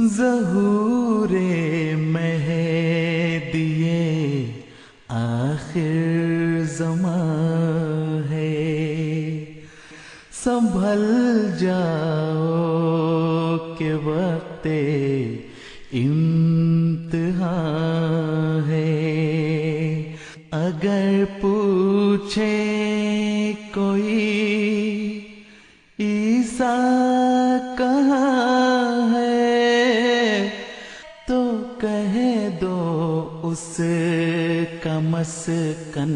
ظہور مہدی آخر زمان ہے، سنبھل جاؤ کہ وقت امتحان ہے۔ اگر پوچھے کوئی عیسیٰ کہاں ہے، تو کہہ دو اس کا مسکن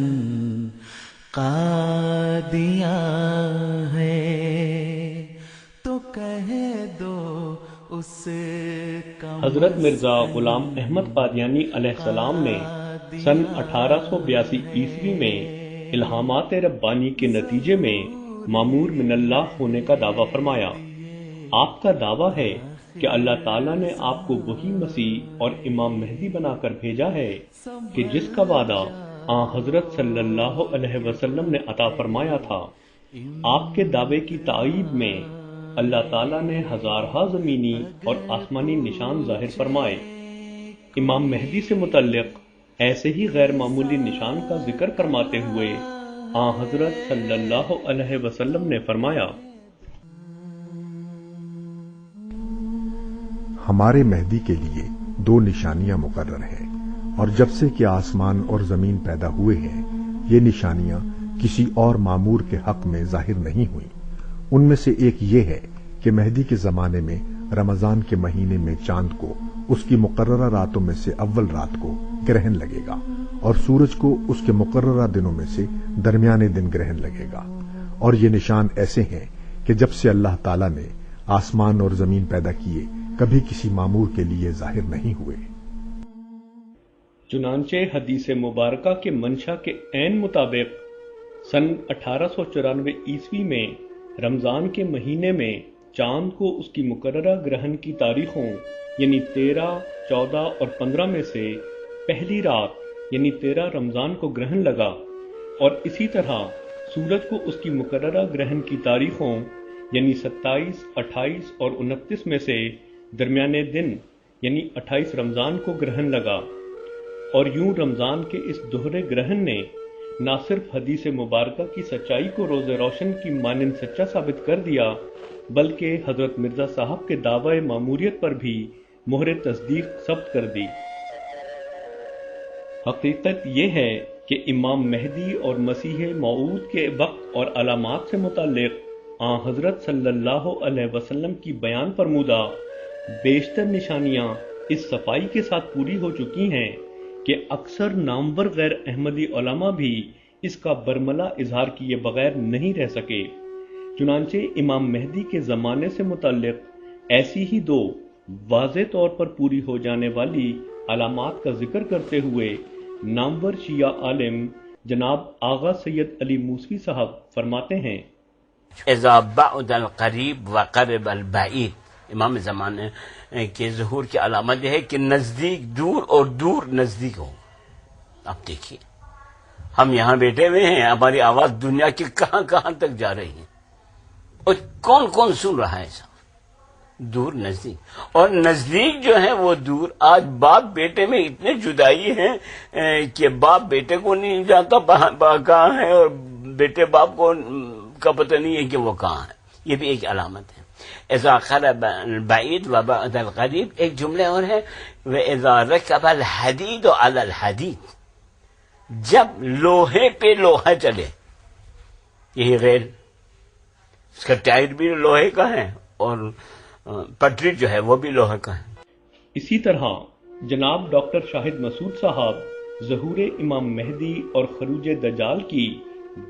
قادیاں ہے، تو کہہ دو اس کا حضرت مرزا غلام احمد قادیانی علیہ السلام نے سن 1882 عیسوی میں الہامات ربانی کے نتیجے میں مامور من اللہ ہونے کا دعویٰ فرمایا۔ آپ کا دعویٰ ہے کہ اللہ تعالیٰ نے آپ کو وہی مسیح اور امام مہدی بنا کر بھیجا ہے کہ جس کا وعدہ آن حضرت صلی اللہ علیہ وسلم نے عطا فرمایا تھا۔ آپ کے دعوے کی تائید میں اللہ تعالیٰ نے ہزارہا زمینی اور آسمانی نشان ظاہر فرمائے۔ امام مہدی سے متعلق ایسے ہی غیر معمولی نشان کا ذکر فرماتے ہوئے آن حضرت صلی اللہ علیہ وسلم نے فرمایا، ہمارے مہدی کے لیے 2 نشانیاں مقرر ہیں، اور جب سے کہ آسمان اور زمین پیدا ہوئے ہیں یہ نشانیاں کسی اور معمور کے حق میں ظاہر نہیں ہوئیں۔ ان میں سے ایک یہ ہے کہ مہدی کے زمانے میں رمضان کے مہینے میں چاند کو اس کی مقررہ راتوں میں سے اول رات کو گرہن لگے گا، اور سورج کو اس کے مقررہ دنوں میں سے درمیانے دن گرہن لگے گا۔ اور یہ نشان ایسے ہیں کہ جب سے اللہ تعالیٰ نے آسمان اور زمین پیدا کیے کبھی کسی معمور کے لیے ظاہر نہیں ہوئے۔ چنانچہ حدیث مبارکہ کے منشا کے عین مطابق سن 1894 عیسوی میں رمضان کے مہینے میں چاند کو اس کی مقررہ گرہن کی تاریخوں یعنی 13، 14 اور 15 میں سے پہلی رات یعنی 13 رمضان کو گرہن لگا، اور اسی طرح سورج کو اس کی مقررہ گرہن کی تاریخوں یعنی 27، 28 اور 29 میں سے درمیانے دن یعنی 28 رمضان کو گرہن لگا۔ اور یوں رمضان کے اس دوہرے گرہن نے نہ صرف حدیث مبارکہ کی سچائی کو روز روشن کی مانند سچا ثابت کر دیا، بلکہ حضرت مرزا صاحب کے دعوی ماموریت پر بھی مہر تصدیق ثبت کر دی۔ حقیقت یہ ہے کہ امام مہدی اور مسیح موعود کے وقت اور علامات سے متعلق آن حضرت صلی اللہ علیہ وسلم کی بیان فرمودہ بیشتر نشانیاں اس صفائی کے ساتھ پوری ہو چکی ہیں کہ اکثر نامور غیر احمدی علماء بھی اس کا برملا اظہار کیے بغیر نہیں رہ سکے۔ چنانچہ امام مہدی کے زمانے سے متعلق ایسی ہی 2 واضح طور پر پوری ہو جانے والی علامات کا ذکر کرتے ہوئے نامور شیعہ عالم جناب آغا سید علی موسوی صاحب فرماتے ہیں، اذا بعد القریب وقرب البعید، امام زمانے کے ظہور کی علامت یہ ہے کہ نزدیک دور اور دور نزدیک ہو۔ اب دیکھیے ہم یہاں بیٹھے ہوئے ہیں، ہماری آواز دنیا کی کہاں کہاں تک جا رہی ہے، اور کون کون سن رہا ہے سب، دور نزدیک۔ اور نزدیک جو ہے وہ دور، آج باپ بیٹے میں اتنے جدائی ہیں کہ باپ بیٹے کو نہیں جانتا کہاں ہے، اور بیٹے باپ کو کا پتہ نہیں ہے کہ وہ کہاں ہے۔ یہ بھی ایک علامت ہے۔ اذا قرب البعید وبعد القریب، ایک جملے اور ہے وَإِذَا رَكَبَ الْحَدِيدُ عَلَى الْحَدِيدِ، جب لوہے پہ لوہا چلے، یہی ریل، اس کا ٹائر بھی لوہے کا ہے اور پٹری جو ہے وہ بھی لوہے کا ہے۔ اسی طرح جناب ڈاکٹر شاہد مسعود صاحب ظہور امام مہدی اور خروج دجال کی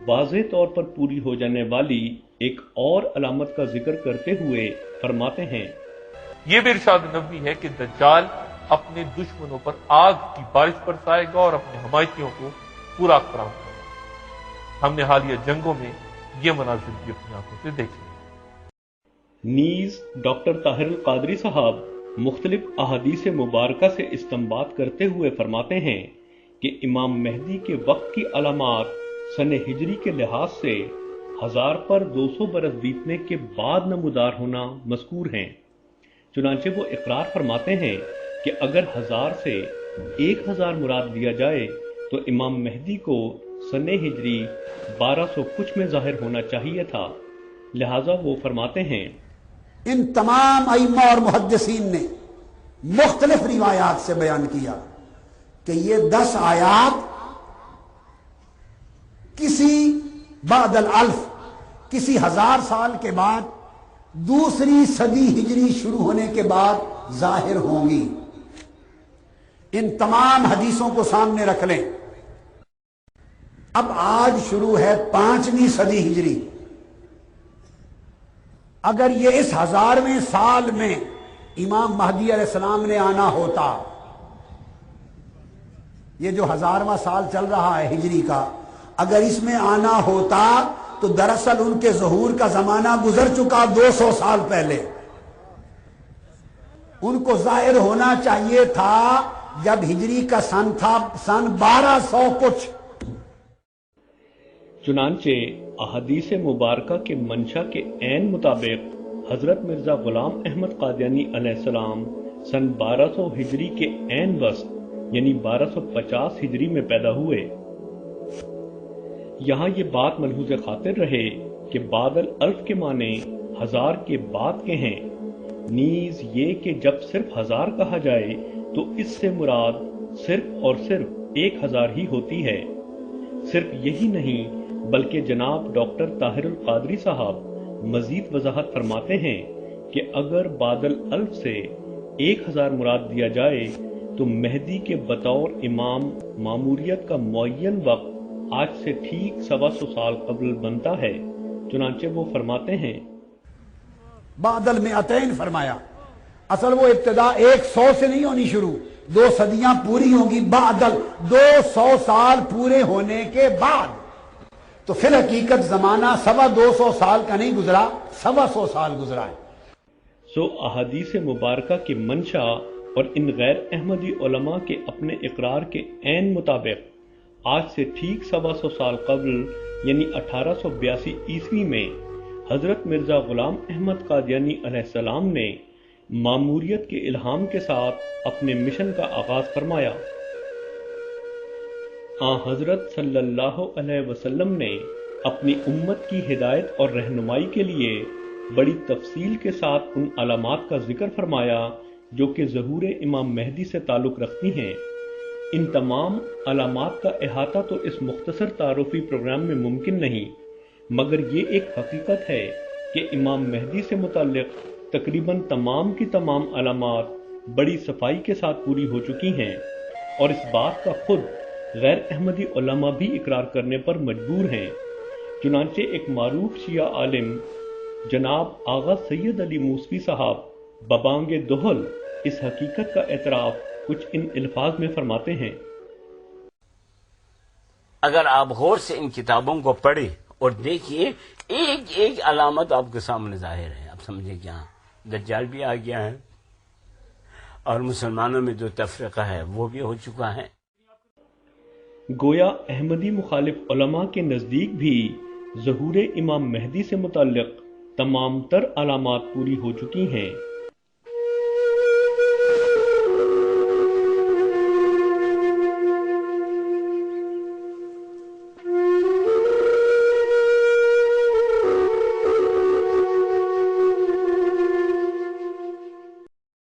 واضح طور پر پوری ہو جانے والی ایک اور علامت کا ذکر کرتے ہوئے فرماتے ہیں، یہ بھی ارشاد نبوی ہے کہ دجال اپنے دشمنوں پر آگ کی بارش برسائے گا اور اپنے حمایتیوں کو پورا فراہم کرے گا۔ ہم نے حالیہ جنگوں میں یہ مناظر بھی اپنی آنکھوں سے دیکھے۔ نیز ڈاکٹر طاہر القادری صاحب مختلف احادیث مبارکہ سے استنباط کرتے ہوئے فرماتے ہیں کہ امام مہدی کے وقت کی علامات سن ہجری کے لحاظ سے 1000 پر 200 برس بیتنے کے بعد نمودار ہونا مذکور ہیں۔ چنانچہ وہ اقرار فرماتے ہیں کہ اگر 1000 سے 1000 مراد لیا جائے تو امام مہدی کو سن ہجری 1200 کچھ میں ظاہر ہونا چاہیے تھا. لہٰذا وہ فرماتے ہیں ان تمام ائمہ اور محدثین نے مختلف روایات سے بیان کیا کہ یہ 10 آیات کسی بعد الالف، کسی 1000 سال کے بعد، دوسری صدی ہجری شروع ہونے کے بعد ظاہر ہوں گی. ان تمام حدیثوں کو سامنے رکھ لیں. اب آج شروع ہے 5ویں صدی ہجری. اگر یہ اس 1000ویں سال میں امام مہدی علیہ السلام نے آنا ہوتا، یہ جو 1000واں سال چل رہا ہے ہجری کا، اگر اس میں آنا ہوتا تو دراصل ان کے ظہور کا زمانہ گزر چکا 200 سال پہلے. ان کو ظاہر ہونا چاہیے تھا جب ہجری کا سن تھا سن 1200 کچھ. چنانچہ احادیث مبارکہ کے منشا کے عین مطابق حضرت مرزا غلام احمد قادیانی علیہ السلام سن 1200 ہجری کے عین وسط یعنی 1250 ہجری میں پیدا ہوئے. یہاں یہ بات ملحوظ خاطر رہے کہ بعد الالف کے معنی 1000 کے بعد کے ہیں، نیز یہ کہ جب صرف 1000 کہا جائے تو اس سے مراد صرف اور صرف 1000 ہی ہوتی ہے. صرف یہی نہیں بلکہ جناب ڈاکٹر طاہر القادری صاحب مزید وضاحت فرماتے ہیں کہ اگر بعد الالف سے 1000 مراد دیا جائے تو مہدی کے بطور امام ماموریت کا معین وقت آج سے ٹھیک 125 سال قبل بنتا ہے. چنانچہ وہ فرماتے ہیں بعد المئتین فرمایا. اصل وہ ابتدا 100 سے نہیں ہونی شروع، 2 صدیاں پوری ہوں گی بعد 200 سال پورے ہونے کے بعد. تو فی الحقیقت زمانہ 225 سال کا نہیں گزرا، 125 سال گزرا ہے. سو احادیث مبارکہ کے منشا اور ان غیر احمدی علماء کے اپنے اقرار کے عین مطابق آج سے ٹھیک 125 سال قبل یعنی 1882 عیسوی میں حضرت مرزا غلام احمد قادیانی علیہ السلام نے ماموریت کے الہام کے ساتھ اپنے مشن کا آغاز فرمایا. حضرت صلی اللہ علیہ وسلم نے اپنی امت کی ہدایت اور رہنمائی کے لیے بڑی تفصیل کے ساتھ ان علامات کا ذکر فرمایا جو کہ ظہور امام مہدی سے تعلق رکھتی ہیں. ان تمام علامات کا احاطہ تو اس مختصر تعارفی پروگرام میں ممکن نہیں، مگر یہ ایک حقیقت ہے کہ امام مہدی سے متعلق تقریباً تمام کی تمام علامات بڑی صفائی کے ساتھ پوری ہو چکی ہیں، اور اس بات کا خود غیر احمدی علماء بھی اقرار کرنے پر مجبور ہیں. چنانچہ ایک معروف شیعہ عالم جناب آغا سید علی موسوی صاحب ببانگ دہل اس حقیقت کا اعتراف کچھ ان الفاظ میں فرماتے ہیں. اگر آپ غور سے ان کتابوں کو پڑھیں اور دیکھیے ایک ایک علامت آپ کے سامنے ظاہر ہے. آپ سمجھیں کیا دجال بھی آ گیا ہے اور مسلمانوں میں جو تفرقہ ہے وہ بھی ہو چکا ہے. گویا احمدی مخالف علماء کے نزدیک بھی ظہور امام مہدی سے متعلق تمام تر علامات پوری ہو چکی ہیں.